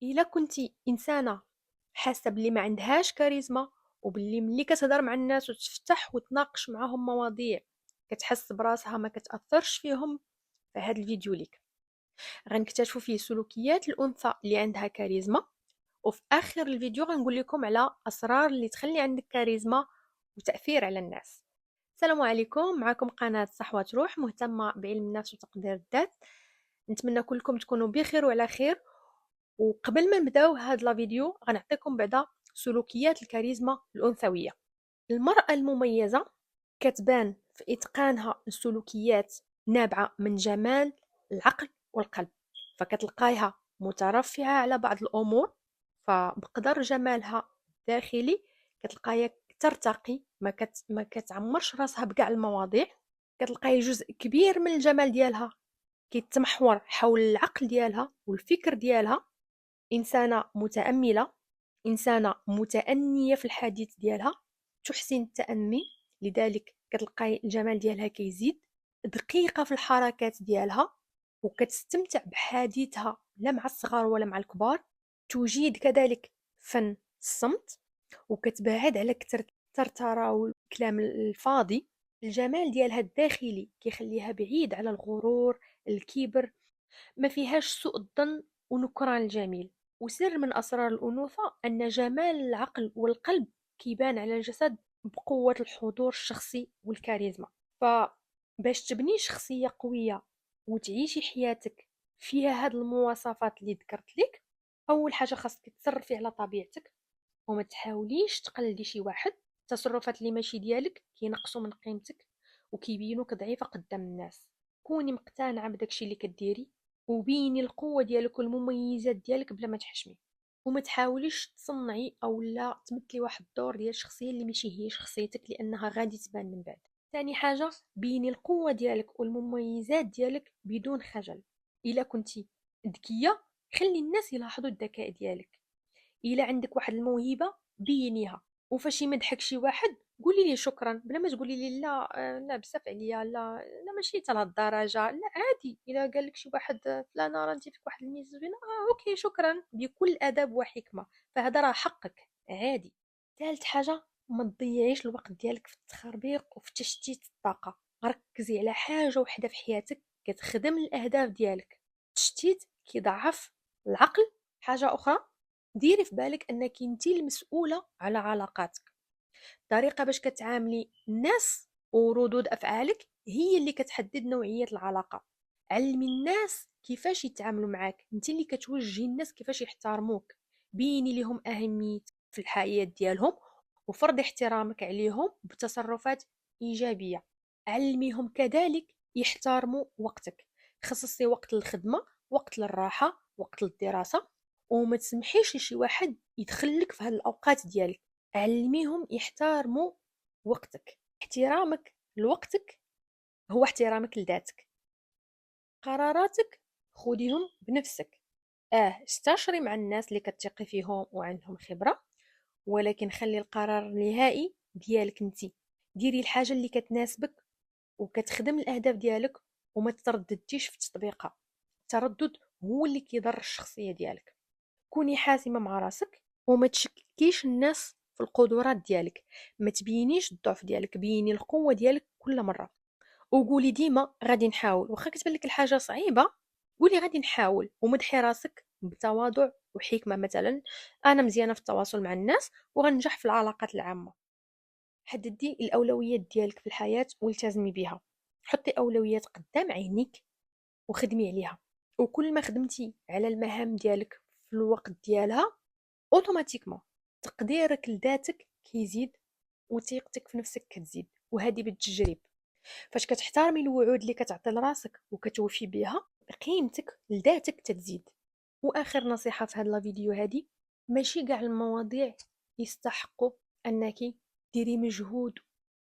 إلا كنتي إنسانة حاسة بلي ما عندهاش كاريزما وبلي ملي كتهضر مع الناس وتفتح وتناقش معاهم مواضيع كتحس براسها ما كتأثرش فيهم، فهاد الفيديو ليك. غنكتشفوا فيه سلوكيات الأنثى اللي عندها كاريزما، وفي آخر الفيديو غنقول لكم على أسرار اللي تخلي عندك كاريزما وتأثير على الناس. السلام عليكم، معكم قناة صحوة روح مهتمة بعلم النفس وتقدير الذات. نتمنى كلكم تكونوا بخير وعلى خير. وقبل ما نبداو هاد لا فيديو غنعطيكم بعدا سلوكيات الكاريزما الأنثوية. المرأة المميزة كتبان في إتقانها السلوكيات نابعة من جمال العقل والقلب، فكتلقايها مترفعة على بعض الأمور، فبقدر جمالها الداخلي كتلقايها ترتقي، ما كتعمرش راسها بكاع المواضيع. كتلقاي جزء كبير من الجمال ديالها كيتمحور حول العقل ديالها والفكر ديالها. إنسانة متأملة، إنسانة متأنية في الحديث ديالها، تحسن التأني، لذلك كتلقاي الجمال ديالها كيزيد. دقيقة في الحركات ديالها وكتستمتع بحديثها لا مع الصغار ولا مع الكبار. تجيد كذلك فن الصمت وكتبعد على كثرة الترترة والكلام الفاضي. الجمال ديالها الداخلي كيخليها بعيد على الغرور، الكبر، ما فيهاش سوء الظن ونكران الجميل. وسر من أسرار الأنوثة أن جمال العقل والقلب كيبان على الجسد بقوة الحضور الشخصي والكاريزما. فباش تبني شخصية قوية وتعيشي حياتك فيها هاد المواصفات اللي ذكرت لك، أول حاجة خاصك تصرفي على طبيعتك وما تحاوليش تقلدي شي واحد. التصرفات اللي ماشي ديالك كينقصوا من قيمتك وكيبينوك ضعيفة قدام الناس. كوني مقتنعة بداكشي اللي كديري وبيني القوة ديالك والمميزات ديالك بلا ما تحشمي، وما تحاوليش تصنعي او لا تمثلي واحد الدور ديال الشخصية اللي ماشي هي شخصيتك لانها غادي تبان من بعد. ثاني حاجة، بيني القوة ديالك والمميزات ديالك بدون خجل. الا كنتي ذكية خلي الناس يلاحظوا الذكاء ديالك. الا عندك واحد الموهبه بينيها، وفاش يمدحك شي واحد قولي لي شكرا بلا ما تقولي لي لا لا بزاف عليا، لا لا ماشي حتى لهاد الدرجه، لا عادي. الا قال لك شي واحد فلانه راه انت فيك واحد الميزه زوينه، اوكي شكرا بكل ادب وحكمه، فهذا راه حقك عادي. ثالث حاجه، ما تضيعيش الوقت ديالك في التخربيق وفي تشتيت الطاقه. ركزي على حاجه وحده في حياتك كتخدم الاهداف ديالك. التشتيت كيضعف العقل. حاجه اخرى، ديري في بالك انك انتي المسؤوله على علاقاتك. الطريقه باش كتعاملي الناس وردود افعالك هي اللي كتحدد نوعيه العلاقه. علمي الناس كيفاش يتعاملوا معاك، انت اللي كتوجهي الناس كيفاش يحترموك. بيني لهم اهميه في الحياه ديالهم وفرض احترامك عليهم بتصرفات ايجابيه. علميهم كذلك يحترموا وقتك. خصصي وقت للخدمه، وقت للراحه، وقت للدراسه، وما تسمحيش لشي واحد يدخلك في هاد الاوقات ديالك. علميهم يحترموا وقتك. احترامك لوقتك هو احترامك لذاتك. قراراتك خديهم بنفسك. استشري مع الناس اللي كتثقي فيهم وعندهم خبرة، ولكن خلي القرار النهائي ديالك انتي. ديري الحاجة اللي كتناسبك وكتخدم الأهداف ديالك وما تردديش في تطبيقها. التردد هو اللي كيضر الشخصية ديالك. كوني حاسمة مع راسك وما تشككيش الناس في القدرات ديالك. ما تبينيش الضعف ديالك، بيني القوة ديالك كل مرة. وقولي ديما غادي نحاول، واخا كتبان لك الحاجة صعيبة قولي غادي نحاول، ومدحي راسك بتواضع وحكمة. مثلا أنا مزيانة في التواصل مع الناس وغنجح في العلاقات العامة. حددي الأولويات ديالك في الحياة والتزمي بها. حطي أولويات قدام عينيك وخدمي عليها. وكل ما خدمتي على المهام ديالك في الوقت ديالها اوتوماتيكمون تقديرك لذاتك كيزيد وثقتك في نفسك كتزيد. وهذه بالتجريب. فاش كتحترمي الوعود اللي كتعطي لراسك وكتوفي بها، قيمتك لذاتك تتزيد. واخر نصيحه في هذا الفيديو هذه، ماشي كاع المواضيع يستحقوا انك ديري مجهود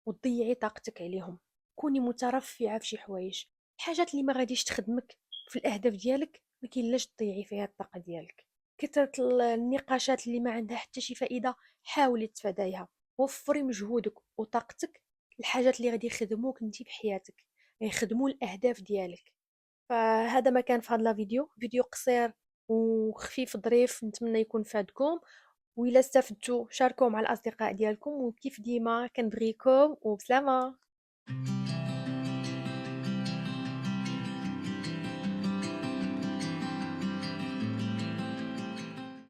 وتضيعي طاقتك عليهم. كوني مترفعه في شي حوايج، الحاجات اللي ما غاديش تخدمك في الاهداف ديالك ما كاينلاش تضيعي فيها الطاقه ديالك. كثرة النقاشات اللي ما عندها حتى شي فائدة حاولي تفاديها. وفري مجهودك وطاقتك الحاجات اللي غادي يخدموك انت في حياتك، يخدموا الاهداف ديالك. فهذا ما كان في هذا الفيديو، فيديو قصير وخفيف ظريف، نتمنى يكون فادكم. وإلا استفدتوا شاركوه مع الأصدقاء ديالكم، وكيف ديما كنبغيكم وبسلامة.